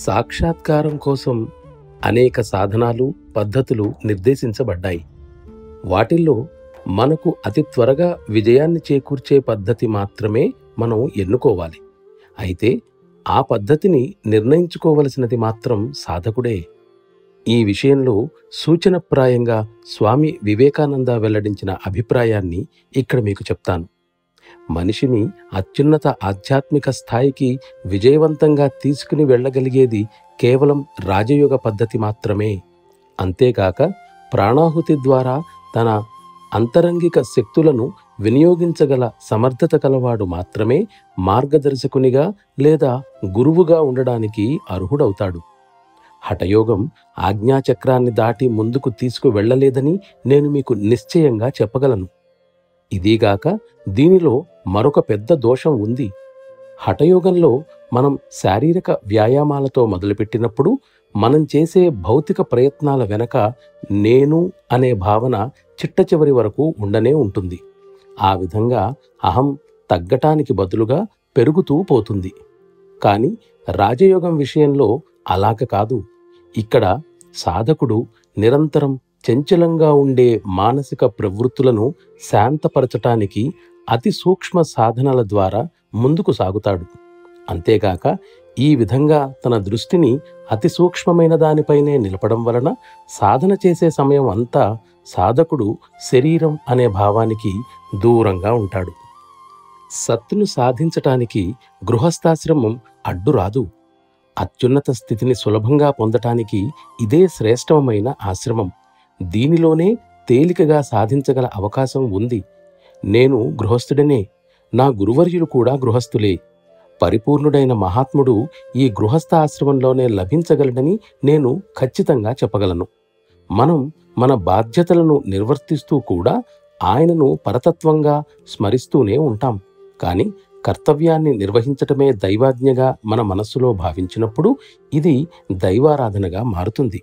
సాక్షాత్కారం కోసం అనేక సాధనాలు, పద్ధతులు నిర్దేశించబడ్డాయి. వాటిల్లో మనకు అతి త్వరగా విజయాన్ని చేకూర్చే పద్ధతి మాత్రమే మనం ఎన్నుకోవాలి. అయితే ఆ పద్ధతిని నిర్ణయించుకోవలసినది మాత్రం సాధకుడే. ఈ విషయంలో సూచనప్రాయంగా స్వామి వివేకానంద వెల్లడించిన అభిప్రాయాన్ని ఇక్కడ మీకు చెప్తాను. మనిషిని అత్యున్నత ఆధ్యాత్మిక స్థాయికి విజయవంతంగా తీసుకుని వెళ్ళగలిగేది కేవలం రాజయోగ పద్ధతి మాత్రమే. అంతేకాక ప్రాణాహుతి ద్వారా తన అంతరంగిక శక్తులను వినియోగించగల సమర్థత కలవాడు మాత్రమే మార్గదర్శకునిగా లేదా గురువుగా ఉండడానికి అర్హుడవుతాడు. హఠయోగం ఆజ్ఞాచక్రాన్ని దాటి ముందుకు తీసుకు వెళ్ళలేదని నేను మీకు నిశ్చయంగా చెప్పగలను. ఇదీగాక దీనిలో మరొక పెద్ద దోషం ఉంది. హఠయోగంలో మనం శారీరక వ్యాయామాలతో మొదలుపెట్టినప్పుడు మనం చేసే భౌతిక ప్రయత్నాల వెనక నేను అనే భావన చిట్టచివరి వరకు ఉండనే ఉంటుంది. ఆ విధంగా అహం తగ్గటానికి బదులుగా పెరుగుతూ పోతుంది. కానీ రాజయోగం విషయంలో అలాగ కాదు. ఇక్కడ సాధకుడు నిరంతరం చంచలంగా ఉండే మానసిక ప్రవృత్తులను శాంతపరచటానికి అతి సూక్ష్మ సాధనల ద్వారా ముందుకు సాగుతాడు. అంతేగాక ఈ విధంగా తన దృష్టిని అతి సూక్ష్మమైన దానిపైనే నిలపడం వలన సాధన చేసే సమయం అంతా సాధకుడు శరీరం అనే భావానికి దూరంగా ఉంటాడు. సత్తును సాధించటానికి గృహస్థాశ్రమం అడ్డురాదు. అత్యున్నత స్థితిని సులభంగా పొందటానికి ఇదే శ్రేష్టమైన ఆశ్రమం. దీనిలోనే తేలికగా సాధించగల అవకాశం ఉంది. నేను గృహస్థుడనే, నా గురువర్యులు కూడా గృహస్థులే. పరిపూర్ణుడైన మహాత్ముడు ఈ గృహస్థ ఆశ్రమంలోనే లభించగలడని నేను ఖచ్చితంగా చెప్పగలను. మనం మన బాధ్యతలను నిర్వర్తిస్తూ కూడా ఆయనను పరతత్వంగా స్మరిస్తూనే ఉంటాం. కానీ కర్తవ్యాన్ని నిర్వహించటమే దైవాజ్ఞగా మన మనస్సులో భావించినప్పుడు ఇది దైవారాధనగా మారుతుంది.